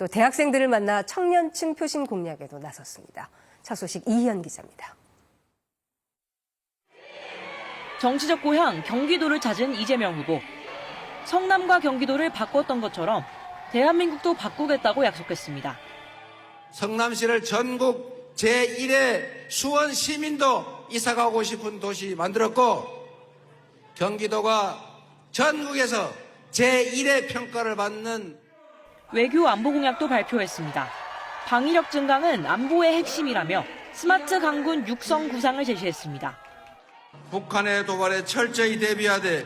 또 대학생들을 만나 청년층 표심 공략에도 나섰습니다. 첫 소식 이희연 기자입니다. 정치적 고향 경기도를 찾은 이재명 후보. 성남과 경기도를 바꿨던 것처럼 대한민국도 바꾸겠다고 약속했습니다. 성남시를 전국 제1의 수원 시민도 이사가고 싶은 도시 만들었고, 경기도가 전국에서 제1의 평가를 받는 외교 안보 공약도 발표했습니다. 방위력 증강은 안보의 핵심이라며 스마트 강군 육성 구상을 제시했습니다. 북한의 도발에 철저히 대비하되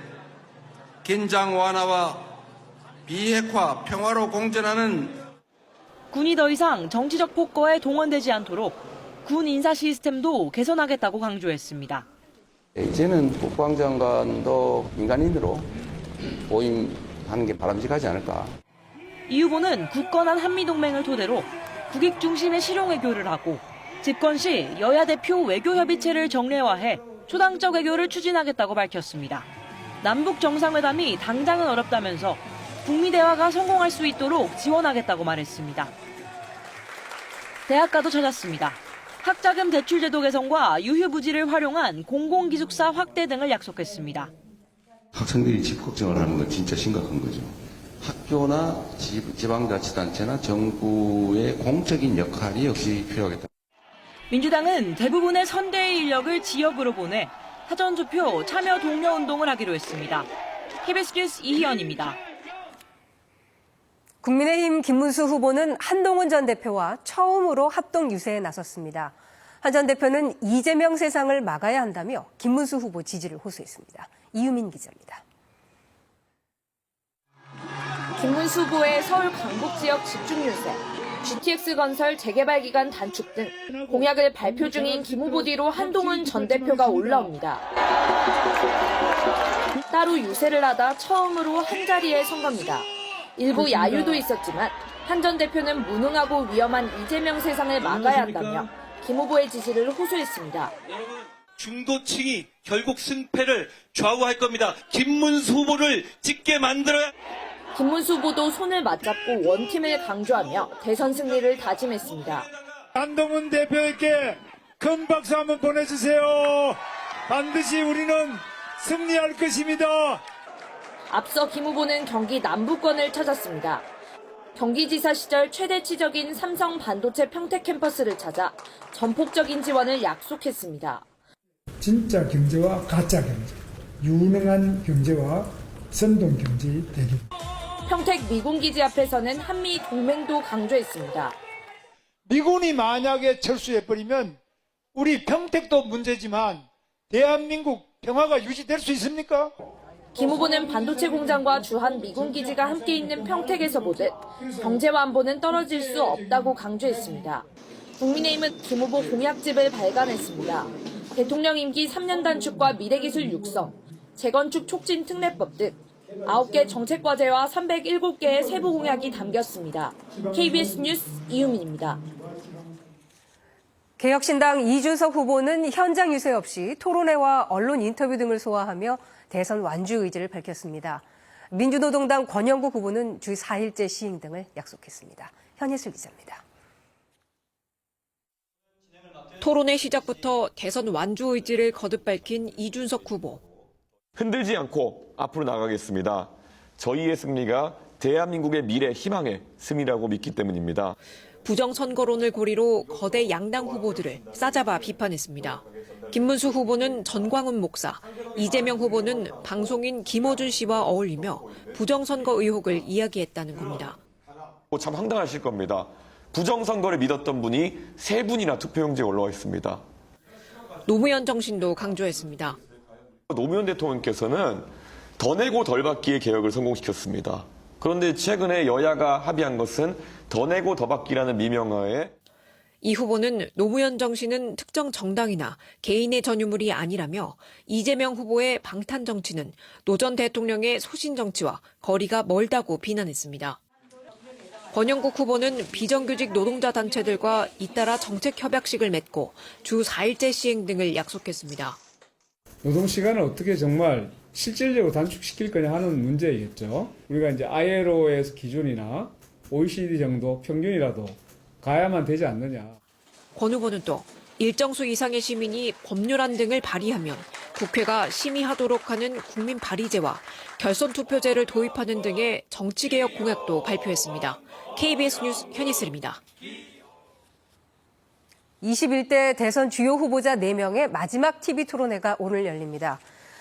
긴장 완화와 비핵화, 평화로 공존하는 군이 더 이상 정치적 폭거에 동원되지 않도록 군 인사 시스템도 개선하겠다고 강조했습니다. 이제는 국방장관도 민간인으로 보임하는 게 바람직하지 않을까. 이 후보는 굳건한 한미동맹을 토대로 국익 중심의 실용외교를 하고 집권 시 여야 대표 외교협의체를 정례화해 초당적 외교를 추진하겠다고 밝혔습니다. 남북 정상회담이 당장은 어렵다면서 북미 대화가 성공할 수 있도록 지원하겠다고 말했습니다. 대학가도 찾았습니다. 학자금 대출 제도 개선과 유휴부지를 활용한 공공기숙사 확대 등을 약속했습니다. 학생들이 집 걱정을 하는 건 진짜 심각한 거죠. 학교나 지방자치단체나 정부의 공적인 역할이 역시 필요하겠다. 민주당은 대부분의 선대의 인력을 지역으로 보내 사전투표 참여 독려 운동을 하기로 했습니다. KBS 뉴스 이희연입니다. 국민의힘 김문수 후보는 한동훈 전 대표와 처음으로 합동 유세에 나섰습니다. 한 전 대표는 이재명 세상을 막아야 한다며 김문수 후보 지지를 호소했습니다. 이유민 기자입니다. 김문수 후보의 서울 강북 지역 집중 유세, GTX건설 재개발 기간 단축 등 공약을 발표 중인 김 후보 뒤로 한동훈 전 대표가 올라옵니다. 따로 유세를 하다 처음으로 한자리에 선 겁니다. 일부 야유도 있었지만 한 전 대표는 무능하고 위험한 이재명 세상을 막아야 한다며 김 후보의 지지를 호소했습니다. 중도층이 결국 승패를 좌우할 겁니다. 김문수 후보를 찍게 만들어야. 김문수 후보도 손을 맞잡고 원팀을 강조하며 대선 승리를 다짐했습니다. 한동훈 대표에게 큰 박수 한번 보내주세요. 반드시 우리는 승리할 것입니다. 앞서 김 후보는 경기 남부권을 찾았습니다. 경기지사 시절 최대치적인 삼성 반도체 평택 캠퍼스를 찾아 전폭적인 지원을 약속했습니다. 진짜 경제와 가짜 경제, 유능한 경제와 선동 경제의 대결. 평택 미군기지 앞에서는 한미 동맹도 강조했습니다. 미군이 만약에 철수해버리면 우리 평택도 문제지만 대한민국 평화가 유지될 수 있습니까? 김 후보는 반도체 공장과 주한 미군 기지가 함께 있는 평택에서 보듯 경제와 안보는 떨어질 수 없다고 강조했습니다. 국민의힘은 김 후보 공약집을 발간했습니다. 대통령 임기 3년 단축과 미래기술 육성, 재건축 촉진 특례법 등 9개 정책과제와 307개의 세부 공약이 담겼습니다. KBS 뉴스 이유민입니다. 개혁신당 이준석 후보는 현장 유세 없이 토론회와 언론 인터뷰 등을 소화하며 대선 완주 의지를 밝혔습니다. 민주노동당 권영국 후보는 주 4일째 시행 등을 약속했습니다. 현예슬 기자입니다. 토론회 시작부터 대선 완주 의지를 거듭 밝힌 이준석 후보. 흔들지 않고 앞으로 나가겠습니다. 저희의 승리가 대한민국의 미래 희망의 승리라고 믿기 때문입니다. 부정선거론을 고리로 거대 양당 후보들을 싸잡아 비판했습니다. 김문수 후보는 전광훈 목사, 이재명 후보는 방송인 김어준 씨와 어울리며 부정선거 의혹을 이야기했다는 겁니다. 참 황당하실 겁니다. 부정선거를 믿었던 분이 3분이나 투표용지에 올라와 있습니다. 노무현 정신도 강조했습니다. 노무현 대통령께서는 더 내고 덜 받기의 개혁을 성공시켰습니다. 그런데 최근에 여야가 합의한 것은 더 내고 더 받기라는 미명하에 이 후보는 노무현 정신은 특정 정당이나 개인의 전유물이 아니라며 이재명 후보의 방탄 정치는 노 전 대통령의 소신 정치와 거리가 멀다고 비난했습니다. 권영국 후보는 비정규직 노동자 단체들과 잇따라 정책 협약식을 맺고 주 4일째 시행 등을 약속했습니다. 노동시간을 어떻게 정말 실질적으로 단축시킬 거냐 하는 문제이겠죠. 우리가 이제 ILO의 기준이나 OECD 정도 평균이라도 가야만 되지 않느냐. 권 후보는 또 일정 수 이상의 시민이 법률안 등을 발의하면 국회가 심의하도록 하는 국민 발의제와 결선 투표제를 도입하는 등의 정치개혁 공약도 발표했습니다. KBS 뉴스 현희슬입니다. 21대 대선 주요 후보자 4명의 마지막 TV 토론회가 오늘 열립니다.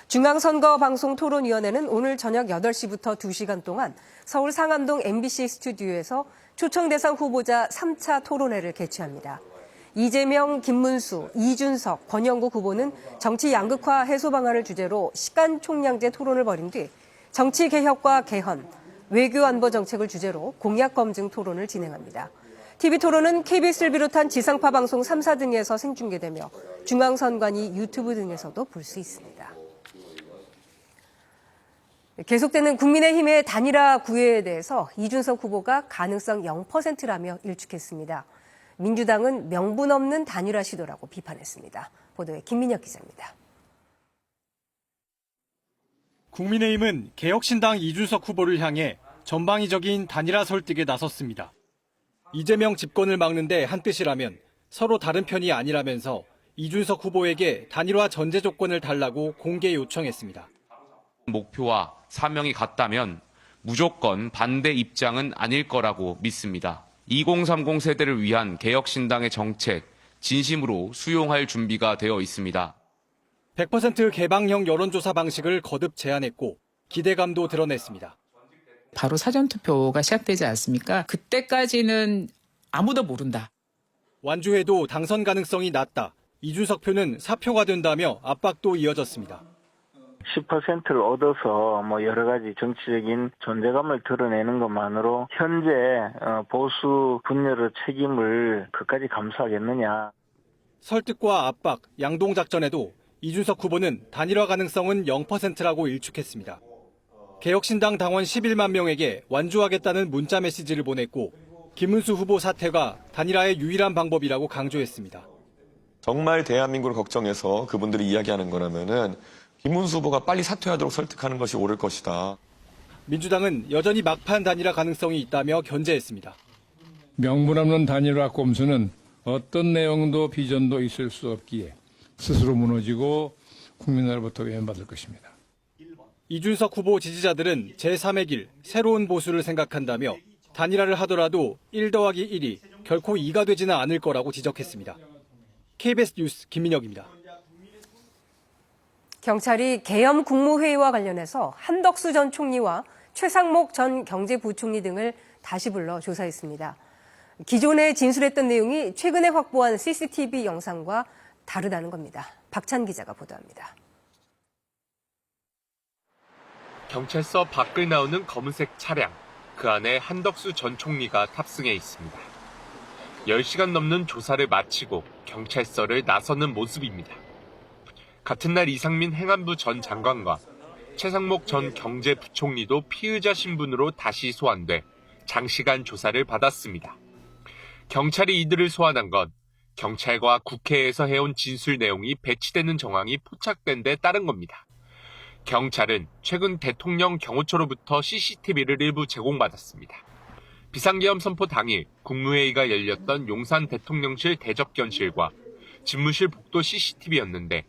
중앙선거방송토론위원회는 오늘 저녁 8시부터 2시간 동안 서울 상암동 MBC 스튜디오에서 초청 대상 후보자 3차 토론회를 개최합니다. 이재명, 김문수, 이준석, 권영국 후보는 정치 양극화 해소 방안을 주제로 시간 총량제 토론을 벌인 뒤 정치 개혁과 개헌, 외교 안보 정책을 주제로 공약 검증 토론을 진행합니다. TV 토론은 KBS를 비롯한 지상파 방송 3사 등에서 생중계되며 중앙선관위 유튜브 등에서도 볼 수 있습니다. 계속되는 국민의힘의 단일화 구애에 대해서 이준석 후보가 가능성 0%라며 일축했습니다. 민주당은 명분 없는 단일화 시도라고 비판했습니다. 보도에 김민혁 기자입니다. 국민의힘은 개혁신당 이준석 후보를 향해 전방위적인 단일화 설득에 나섰습니다. 이재명 집권을 막는데 한뜻이라면 서로 다른 편이 아니라면서 이준석 후보에게 단일화 전제 조건을 달라고 공개 요청했습니다. 목표와 사명이 같다면 무조건 반대 입장은 아닐 거라고 믿습니다. 2030 세대를 위한 개혁신당의 정책, 진심으로 수용할 준비가 되어 있습니다. 100% 개방형 여론조사 방식을 거듭 제안했고 기대감도 드러냈습니다. 바로 사전투표가 시작되지 않습니까? 그때까지는 아무도 모른다. 완주해도 당선 가능성이 낮다. 이준석 표는 사표가 된다며 압박도 이어졌습니다. 10%를 얻어서 여러 가지 정치적인 존재감을 드러내는 것만으로 현재 보수 분열의 책임을 그까지 감수하겠느냐. 설득과 압박, 양동작전에도 이준석 후보는 단일화 가능성은 0%라고 일축했습니다. 개혁신당 당원 11만 명에게 완주하겠다는 문자 메시지를 보냈고 김문수 후보 사퇴가 단일화의 유일한 방법이라고 강조했습니다. 정말 대한민국을 걱정해서 그분들이 이야기하는 거라면은 김문수 후보가 빨리 사퇴하도록 설득하는 것이 옳을 것이다. 민주당은 여전히 막판 단일화 가능성이 있다며 견제했습니다. 명분 없는 단일화 꼼수는 어떤 내용도 비전도 있을 수 없기에 스스로 무너지고 국민으로부터 외면받을 것입니다. 이준석 후보 지지자들은 제3의 길, 새로운 보수를 생각한다며 단일화를 하더라도 1 더하기 1이 결코 2가 되지는 않을 거라고 지적했습니다. KBS 뉴스 김민혁입니다. 경찰이 계엄 국무회의와 관련해서 한덕수 전 총리와 최상목 전 경제부총리 등을 다시 불러 조사했습니다. 기존에 진술했던 내용이 최근에 확보한 CCTV 영상과 다르다는 겁니다. 박찬 기자가 보도합니다. 경찰서 밖을 나오는 검은색 차량, 그 안에 한덕수 전 총리가 탑승해 있습니다. 10시간 넘는 조사를 마치고 경찰서를 나서는 모습입니다. 같은 날 이상민 행안부 전 장관과 최상목 전 경제부총리도 피의자 신분으로 다시 소환돼 장시간 조사를 받았습니다. 경찰이 이들을 소환한 건 경찰과 국회에서 해온 진술 내용이 배치되는 정황이 포착된 데 따른 겁니다. 경찰은 최근 대통령 경호처로부터 CCTV를 일부 제공받았습니다. 비상계엄 선포 당일 국무회의가 열렸던 용산 대통령실 대접견실과 집무실 복도 CCTV였는데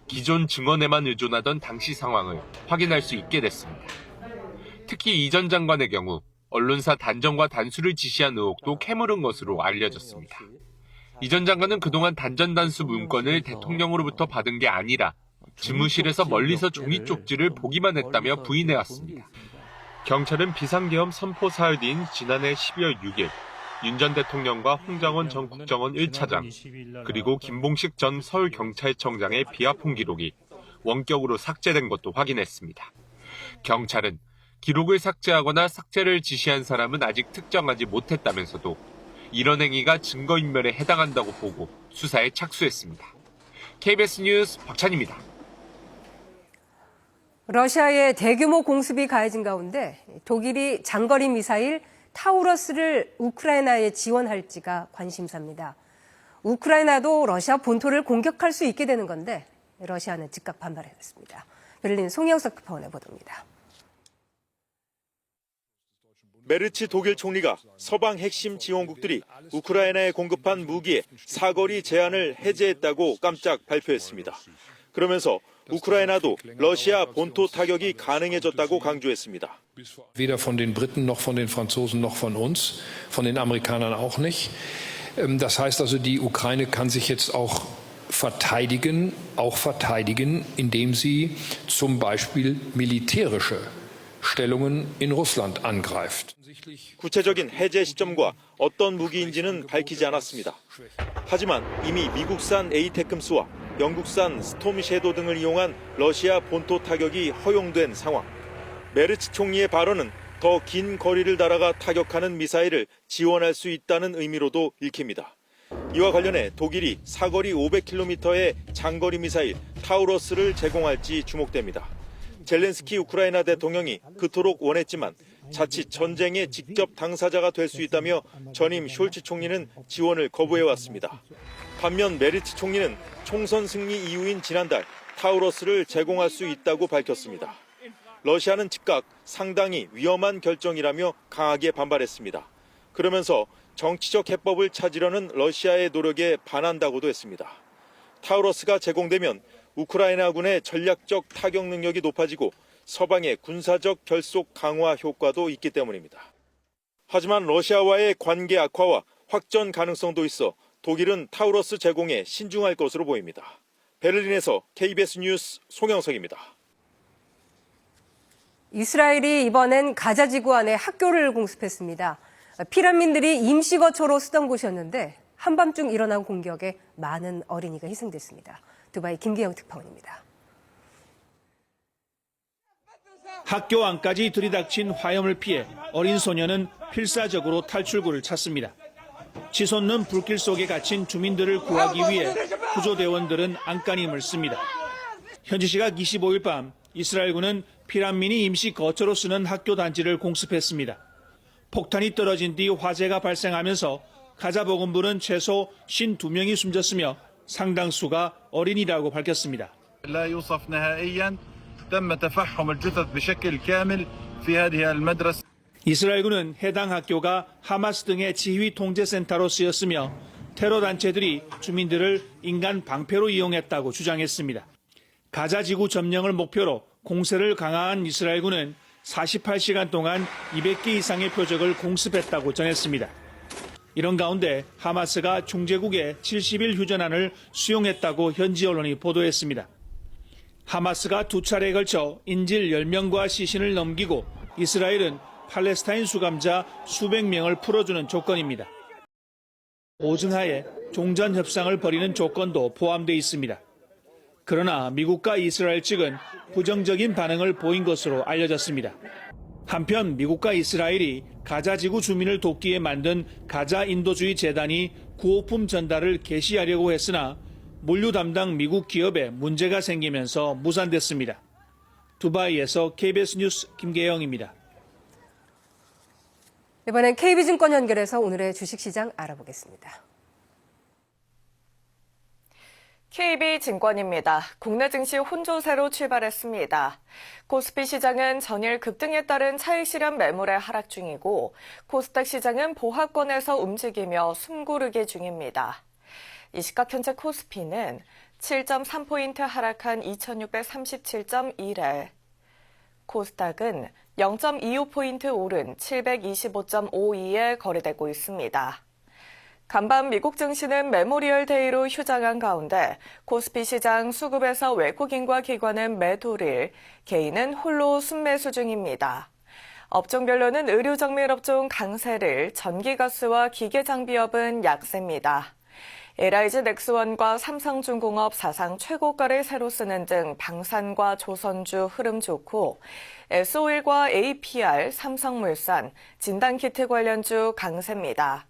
기존 증언에만 의존하던 당시 상황을 확인할 수 있게 됐습니다. 특히 이 전 장관의 경우 언론사 단정과 단수를 지시한 의혹도 캐물은 것으로 알려졌습니다. 이 전 장관은 그동안 단전단수 문건을 대통령으로부터 받은 게 아니라 집무실에서 멀리서 종이 쪽지를 보기만 했다며 부인해왔습니다. 경찰은 비상계엄 선포 사흘 뒤인 지난해 12월 6일 윤 전 대통령과 홍장원 전 국정원 1차장 그리고 김봉식 전 서울경찰청장의 비하폰 기록이 원격으로 삭제된 것도 확인했습니다. 경찰은 기록을 삭제하거나 삭제를 지시한 사람은 아직 특정하지 못했다면서도 이런 행위가 증거인멸에 해당한다고 보고 수사에 착수했습니다. KBS 뉴스 박찬입니다. 러시아의 대규모 공습이 가해진 가운데 독일이 장거리 미사일 타우러스를 우크라이나에 지원할지가 관심사입니다. 우크라이나도 러시아 본토를 공격할 수 있게 되는 건데 러시아는 즉각 반발했습니다. 베를린 송영석 특파원의 보도입니다. 메르츠 독일 총리가 서방 핵심 지원국들이 우크라이나에 공급한 무기의 사거리 제한을 해제했다고 깜짝 발표했습니다. 그러면서 우크라이나도 러시아 본토 타격이 가능해졌다고 강조했습니다. Weder von den Briten noch von den Franzosen noch von uns, von den Amerikanern auch nicht. Das heißt also, die Ukraine kann sich jetzt auch verteidigen, indem sie zum Beispiel militärische Stellungen in Russland angreift. 구체적인 해제 시점과 어떤 무기인지는 밝히지 않았습니다. 하지만 이미 미국산 에이테크스와 영국산 스톰 섀도우 등을 이용한 러시아 본토 타격이 허용된 상황. 메르츠 총리의 발언은 더 긴 거리를 날아가 타격하는 미사일을 지원할 수 있다는 의미로도 읽힙니다. 이와 관련해 독일이 사거리 500km의 장거리 미사일 타우러스를 제공할지 주목됩니다. 젤렌스키 우크라이나 대통령이 그토록 원했지만 자칫 전쟁의 직접 당사자가 될 수 있다며 전임 숄츠 총리는 지원을 거부해왔습니다. 반면 메르츠 총리는 총선 승리 이후인 지난달 타우러스를 제공할 수 있다고 밝혔습니다. 러시아는 즉각 상당히 위험한 결정이라며 강하게 반발했습니다. 그러면서 정치적 해법을 찾으려는 러시아의 노력에 반한다고도 했습니다. 타우러스가 제공되면 우크라이나군의 전략적 타격 능력이 높아지고 서방의 군사적 결속 강화 효과도 있기 때문입니다. 하지만 러시아와의 관계 악화와 확전 가능성도 있어 독일은 타우러스 제공에 신중할 것으로 보입니다. 베를린에서 KBS 뉴스 송영석입니다. 이스라엘이 이번엔 가자 지구 안에 학교를 공습했습니다. 피난민들이 임시거처로 쓰던 곳이었는데 한밤중 일어난 공격에 많은 어린이가 희생됐습니다. 두바이 김기영 특파원입니다. 학교 안까지 들이닥친 화염을 피해 어린 소녀는 필사적으로 탈출구를 찾습니다. 치솟는 불길 속에 갇힌 주민들을 구하기 위해 구조대원들은 안간힘을 씁니다. 현지 시각 25일 밤 이스라엘군은 피난민이 임시 거처로 쓰는 학교 단지를 공습했습니다. 폭탄이 떨어진 뒤 화재가 발생하면서 가자 보건부는 최소 52명이 숨졌으며 상당수가 어린이라고 밝혔습니다. 이스라엘군은 해당 학교가 하마스 등의 지휘 통제센터로 쓰였으며 테러 단체들이 주민들을 인간 방패로 이용했다고 주장했습니다. 가자 지구 점령을 목표로 공세를 강화한 이스라엘군은 48시간 동안 200개 이상의 표적을 공습했다고 전했습니다. 이런 가운데 하마스가 중재국의 70일 휴전안을 수용했다고 현지 언론이 보도했습니다. 하마스가 두 차례에 걸쳐 인질 10명과 시신을 넘기고 이스라엘은 팔레스타인 수감자 수백 명을 풀어주는 조건입니다. 오증하에 종전 협상을 벌이는 조건도 포함되어 있습니다. 그러나 미국과 이스라엘 측은 부정적인 반응을 보인 것으로 알려졌습니다. 한편 미국과 이스라엘이 가자 지구 주민을 돕기에 만든 가자 인도주의 재단이 구호품 전달을 개시하려고 했으나 물류 담당 미국 기업에 문제가 생기면서 무산됐습니다. 두바이에서 KBS 뉴스 김계영입니다. 이번엔 KB증권 연결해서 오늘의 주식시장 알아보겠습니다. KB증권입니다. 국내 증시 혼조세로 출발했습니다. 코스피 시장은 전일 급등에 따른 차익 실현 매물의 하락 중이고 코스닥 시장은 보합권에서 움직이며 숨고르기 중입니다. 이 시각 현재 코스피는 7.3포인트 하락한 2637.1에 코스닥은 0.25포인트 오른 725.52에 거래되고 있습니다. 간밤 미국 증시는 메모리얼 데이로 휴장한 가운데 코스피 시장 수급에서 외국인과 기관은 매도를, 개인은 홀로 순매수 중입니다. 업종별로는 의료정밀업종 강세를, 전기가스와 기계장비업은 약세입니다. LIG 넥스원과 삼성중공업 사상 최고가를 새로 쓰는 등 방산과 조선주 흐름 좋고 S-오일과 APR, 삼성물산, 진단키트 관련주 강세입니다.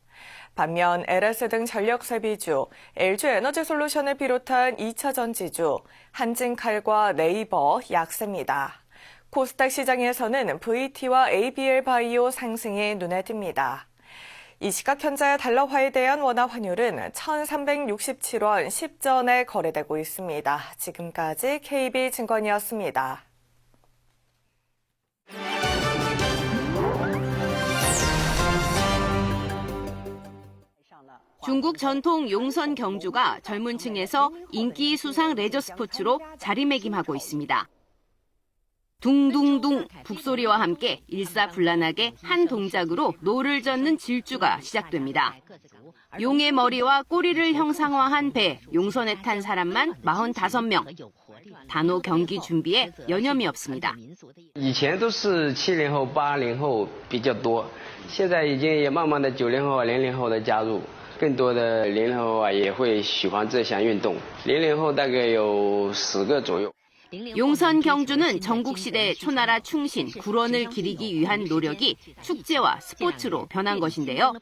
반면 LS 등 전력세비주, LG에너지솔루션을 비롯한 2차전지주, 한진칼과 네이버 약세입니다. 코스닥 시장에서는 VT와 ABL 바이오 상승이 눈에 띕니다. 이 시각 현재 달러화에 대한 원화 환율은 1,367원 10전에 거래되고 있습니다. 지금까지 KB증권이었습니다. 중국 전통 용선 경주가 젊은 층에서 인기 수상 레저 스포츠로 자리매김하고 있습니다. 둥둥둥 북소리와 함께 일사불란하게 한 동작으로 노를 젓는 질주가 시작됩니다. 용의 머리와 꼬리를 형상화한 배, 용선에 탄 사람만 45명. 단호 경기 준비에 여념이 없습니다. 以前都是70后、80后比较多，现在已经也慢慢的90后、00后的加入，更多的00后也会喜欢这项运动。00后大概有10个左右。 용선 경주는 전국시대 초나라 충신, 국원을 기리기 위한 노력이 축제와 스포츠로 변한 것인데요.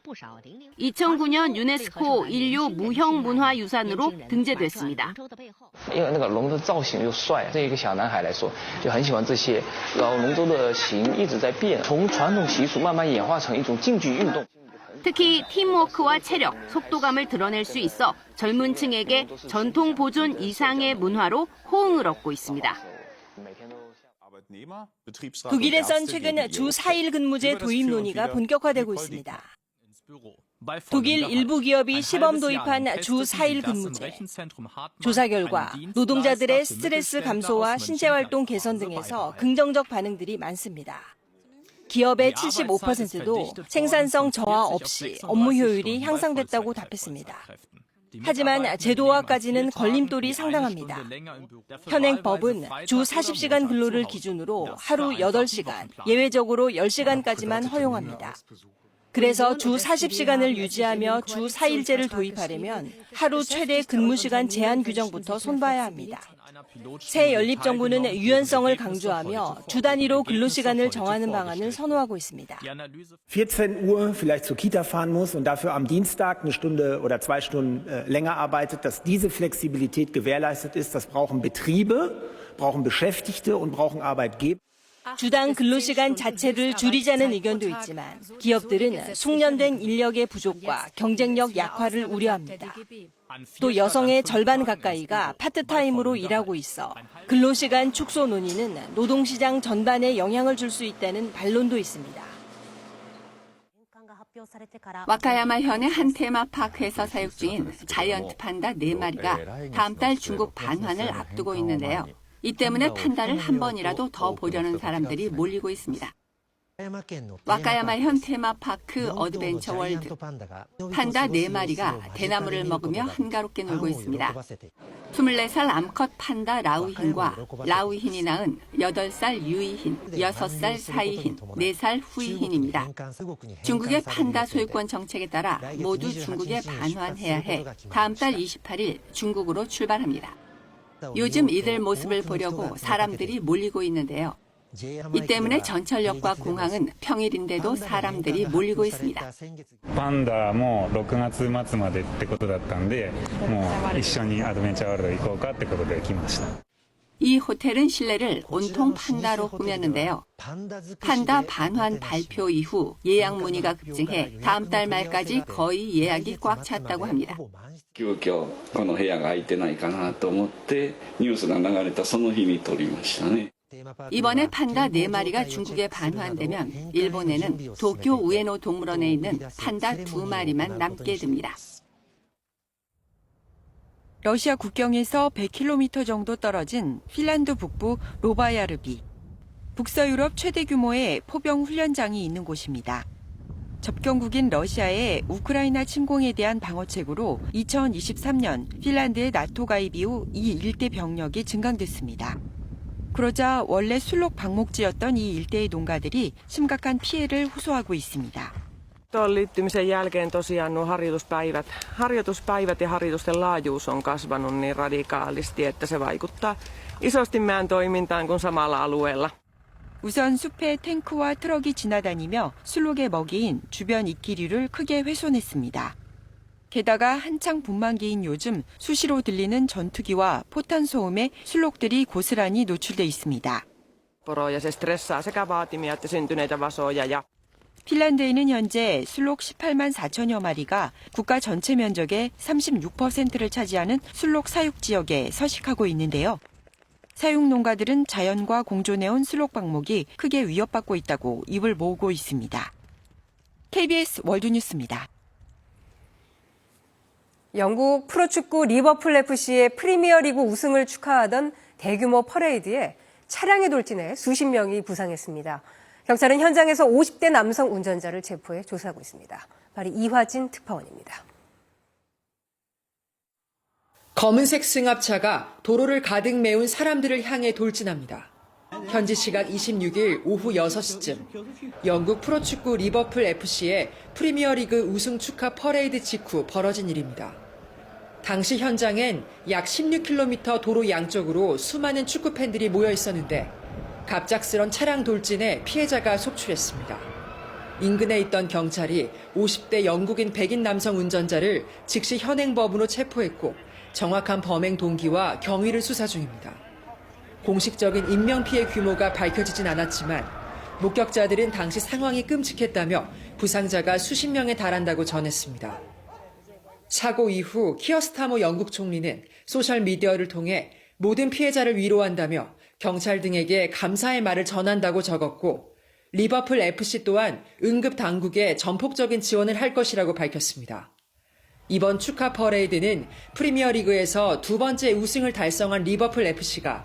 2009년 유네스코 인류 무형문화유산으로 등재됐습니다. 因为那个龙的造型又帅，对一个小男孩来说就很喜欢这些。然后龙舟的形一直在变，从传统习俗慢慢演化成一种竞技运动。 특히 팀워크와 체력, 속도감을 드러낼 수 있어 젊은 층에게 전통 보존 이상의 문화로 호응을 얻고 있습니다. 독일에선 최근 주 4일 근무제 도입 논의가 본격화되고 있습니다. 독일 일부 기업이 시범 도입한 주 4일 근무제. 조사 결과 노동자들의 스트레스 감소와 신체활동 개선 등에서 긍정적 반응들이 많습니다. 기업의 75%도 생산성 저하 없이 업무 효율이 향상됐다고 답했습니다. 하지만 제도화까지는 걸림돌이 상당합니다. 현행법은 주 40시간 근로를 기준으로 하루 8시간, 예외적으로 10시간까지만 허용합니다. 그래서 주 40시간을 유지하며 주 4일제를 도입하려면 하루 최대 근무시간 제한 규정부터 손봐야 합니다. 새 연립정부는 유연성을 강조하며 주 단위로 근로시간을 정하는 방안을 선호하고 있습니다. 14 Uhr vielleicht zur Kita fahren muss und dafür am Dienstag 1 Stunde oder 2 Stunden länger arbeitet, dass diese Flexibilität gewährleistet ist, das brauchen Betriebe, brauchen Beschäftigte und brauchen Arbeitgeber. 주당 근로시간 자체를 줄이자는 의견도 있지만 기업들은 숙련된 인력의 부족과 경쟁력 약화를 우려합니다. 또 여성의 절반 가까이가 파트타임으로 일하고 있어 근로시간 축소 논의는 노동시장 전반에 영향을 줄 수 있다는 반론도 있습니다. 와카야마 현의 한 테마파크에서 사육 중인 자이언트 판다 4마리가 다음 달 중국 반환을 앞두고 있는데요. 이 때문에 판다를 한 번이라도 더 보려는 사람들이 몰리고 있습니다. 와카야마 현 테마파크 어드벤처 월드. 판다 4마리가 대나무를 먹으며 한가롭게 놀고 있습니다. 24살 암컷 판다 라우힌과 라우힌이 낳은 8살 유이힌, 6살 사이힌, 4살 후이힌입니다. 중국의 판다 소유권 정책에 따라 모두 중국에 반환해야 해 다음 달 28일 중국으로 출발합니다. 요즘 이들 모습을 보려고 사람들이 몰리고 있는데요. 이 때문에 전철역과 공항은 평일인데도 사람들이 몰리고 있습니다. パンダも6月末までってことだったんで、もう一緒にアドベンチャーワールド行こうかってことで来ました。 이 호텔은 실내를 온통 판다로 꾸몄는데요. 판다 반환 발표 이후 예약 문의가 급증해 다음 달 말까지 거의 예약이 꽉 찼다고 합니다. 急遽この部屋が空いてないかなと思ってニュースが流れたその日に撮りましたね. 이번에 판다 4마리가 중국에 반환되면 일본에는 도쿄 우에노 동물원에 있는 판다 2마리만 남게 됩니다. 러시아 국경에서 100km 정도 떨어진 핀란드 북부 로바야르비. 북서유럽 최대 규모의 포병 훈련장이 있는 곳입니다. 접경국인 러시아의 우크라이나 침공에 대한 방어책으로 2023년 핀란드의 나토 가입 이후 이 일대 병력이 증강됐습니다. 그러자 원래 술록 방목지였던 이 일대의 농가들이 심각한 피해를 호소하고 있습니다. Tuon liittymisen jälkeen tosiaan nuo harjoituspäivät ja harjoitusten laajuus on kasvanut niin radikaalisti, että se vaikuttaa isosti meidän toimintaan kuin samalla alueella. 우선 숲에 탱크와 트럭이 지나다니며 술록의 먹이인 주변 이끼류를 크게 훼손했습니다. 게다가 한창 분만기인 요즘 수시로 들리는 전투기와 포탄 소음에 술록들이 고스란히 노출돼 있습니다. poroja se stressaa sekä vaatimia että syntyneitä vasoja. 핀란드에는 현재 술록 18만 4천여 마리가 국가 전체 면적의 36%를 차지하는 술록 사육 지역에 서식하고 있는데요. 사육 농가들은 자연과 공존해온 술록 방목이 크게 위협받고 있다고 입을 모으고 있습니다. KBS 월드뉴스입니다. 영국 프로축구 리버풀 FC의 프리미어리그 우승을 축하하던 대규모 퍼레이드에 차량에 돌진해 수십 명이 부상했습니다. 경찰은 현장에서 50대 남성 운전자를 체포해 조사하고 있습니다. 바로 이화진 특파원입니다. 검은색 승합차가 도로를 가득 메운 사람들을 향해 돌진합니다. 현지 시각 26일 오후 6시쯤 영국 프로축구 리버풀 FC의 프리미어리그 우승 축하 퍼레이드 직후 벌어진 일입니다. 당시 현장엔 약 16km 도로 양쪽으로 수많은 축구 팬들이 모여 있었는데 갑작스런 차량 돌진에 피해자가 속출했습니다. 인근에 있던 경찰이 50대 영국인 백인 남성 운전자를 즉시 현행법으로 체포했고 정확한 범행 동기와 경위를 수사 중입니다. 공식적인 인명피해 규모가 밝혀지진 않았지만 목격자들은 당시 상황이 끔찍했다며 부상자가 수십 명에 달한다고 전했습니다. 사고 이후 키어스타머 영국 총리는 소셜미디어를 통해 모든 피해자를 위로한다며 경찰 등에게 감사의 말을 전한다고 적었고 리버풀 FC 또한 응급 당국에 전폭적인 지원을 할 것이라고 밝혔습니다. 이번 축하 퍼레이드는 프리미어리그에서 두 번째 우승을 달성한 리버풀 FC가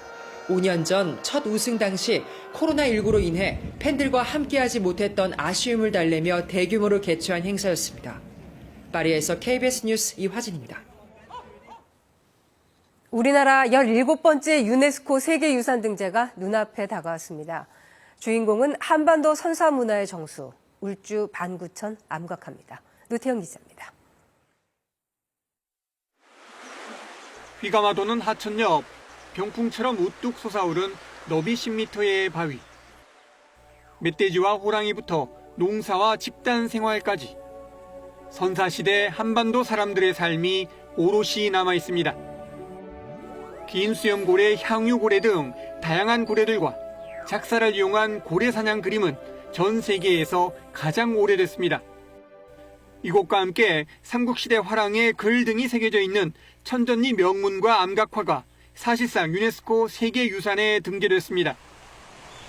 5년 전 첫 우승 당시 코로나19로 인해 팬들과 함께하지 못했던 아쉬움을 달래며 대규모로 개최한 행사였습니다. 파리에서 KBS 뉴스 이화진입니다. 우리나라 17번째 유네스코 세계유산 등재가 눈앞에 다가왔습니다. 주인공은 한반도 선사문화의 정수, 울주 반구천 암각화입니다. 노태영 기자입니다. 휘감아 도는 하천옆, 병풍처럼 우뚝 솟아오른 너비 10m의 바위. 멧돼지와 호랑이부터 농사와 집단 생활까지 선사시대 한반도 사람들의 삶이 오롯이 남아 있습니다. 긴 수염고래, 향유고래 등 다양한 고래들과 작사를 이용한 고래 사냥 그림은 전 세계에서 가장 오래됐습니다. 이곳과 함께 삼국시대 화랑의 글 등이 새겨져 있는 천전리 명문과 암각화가 사실상 유네스코 세계유산에 등재됐습니다.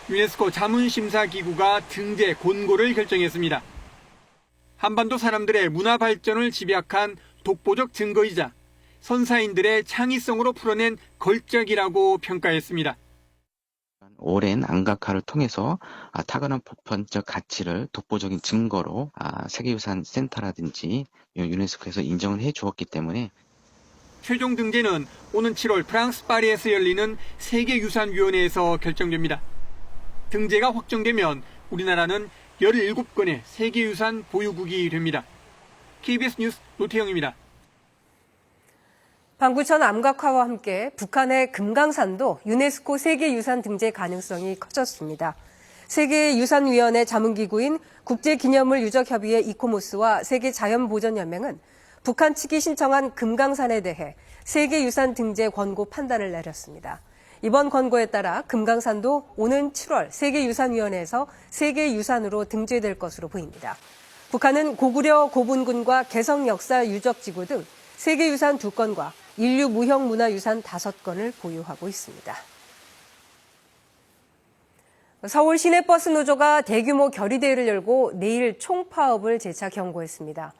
유네스코 자문심사기구가 등재 권고를 결정했습니다. 한반도 사람들의 문화 발전을 집약한 독보적 증거이자 선사인들의 창의성으로 풀어낸 걸작이라고 평가했습니다. 오랜 암각화를 통해서 타고난 보편적 가치를 독보적인 증거로 세계유산 센터라든지 유네스코에서 인정을 해 주었기 때문에 최종 등재는 오는 7월 프랑스 파리에서 열리는 세계유산위원회에서 결정됩니다. 등재가 확정되면 우리나라는 17건의 세계유산 보유국이 됩니다. KBS 뉴스 노태영입니다. 반구천 암각화와 함께 북한의 금강산도 유네스코 세계유산 등재 가능성이 커졌습니다. 세계유산위원회 자문기구인 국제기념물 유적협의회 이코모스와 세계자연보전연맹은 북한 측이 신청한 금강산에 대해 세계유산 등재 권고 판단을 내렸습니다. 이번 권고에 따라 금강산도 오는 7월 세계유산위원회에서 세계유산으로 등재될 것으로 보입니다. 북한은 고구려 고분군과 개성 역사 유적지구 등 세계유산 2건과 인류 무형문화유산 5건을 보유하고 있습니다. 서울 시내버스 노조가 대규모 결의대회를 열고 내일 총파업을 재차 경고했습니다.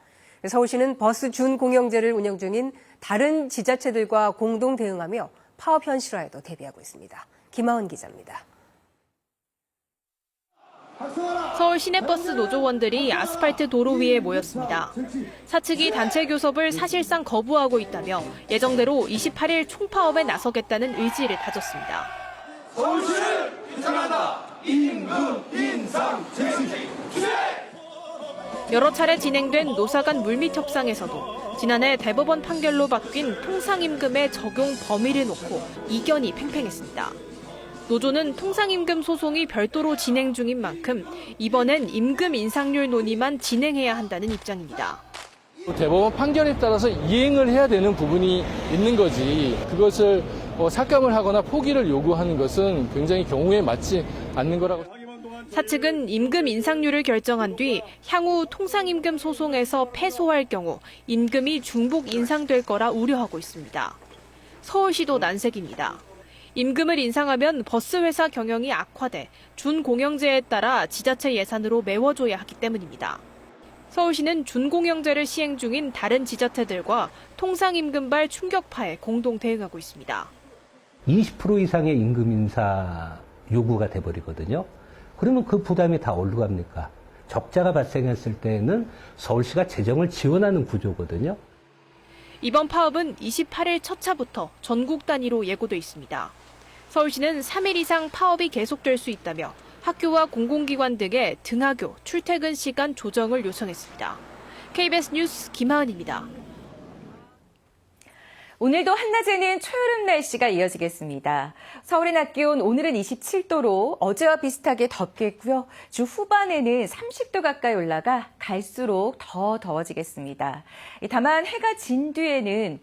서울시는 버스 준공영제를 운영 중인 다른 지자체들과 공동 대응하며 파업 현실화에도 대비하고 있습니다. 김하은 기자입니다. 서울 시내버스 노조원들이 아스팔트 도로 위에 모였습니다. 사측이 단체 교섭을 사실상 거부하고 있다며 예정대로 28일 총파업에 나서겠다는 의지를 다졌습니다. 서울시를 비판한다. 임금 인상 쟁취 주제! 여러 차례 진행된 노사간 물밑 협상에서도 지난해 대법원 판결로 바뀐 통상임금의 적용 범위를 놓고 이견이 팽팽했습니다. 노조는 통상임금 소송이 별도로 진행 중인 만큼 이번엔 임금 인상률 논의만 진행해야 한다는 입장입니다. 대법원 판결에 따라서 이행을 해야 되는 부분이 있는 거지 그것을 삭감을 하거나 포기를 요구하는 것은 굉장히 경우에 맞지 않는 거라고. 사측은 임금 인상률을 결정한 뒤 향후 통상임금 소송에서 패소할 경우 임금이 중복 인상될 거라 우려하고 있습니다. 서울시도 난색입니다. 임금을 인상하면 버스회사 경영이 악화돼 준공영제에 따라 지자체 예산으로 메워줘야 하기 때문입니다. 서울시는 준공영제를 시행 중인 다른 지자체들과 통상임금발 충격파에 공동 대응하고 있습니다. 20% 이상의 임금 인사 요구가 돼버리거든요. 그러면 그 부담이 다 어디로 갑니까? 적자가 발생했을 때는 서울시가 재정을 지원하는 구조거든요. 이번 파업은 28일 첫 차부터 전국 단위로 예고돼 있습니다. 서울시는 3일 이상 파업이 계속될 수 있다며 학교와 공공기관 등의 등하교, 출퇴근 시간 조정을 요청했습니다. KBS 뉴스 김하은입니다. 오늘도 한낮에는 초여름 날씨가 이어지겠습니다. 서울의 낮 기온 오늘은 27도로 어제와 비슷하게 덥겠고요. 주 후반에는 30도 가까이 올라가 갈수록 더 더워지겠습니다. 다만 해가 진 뒤에는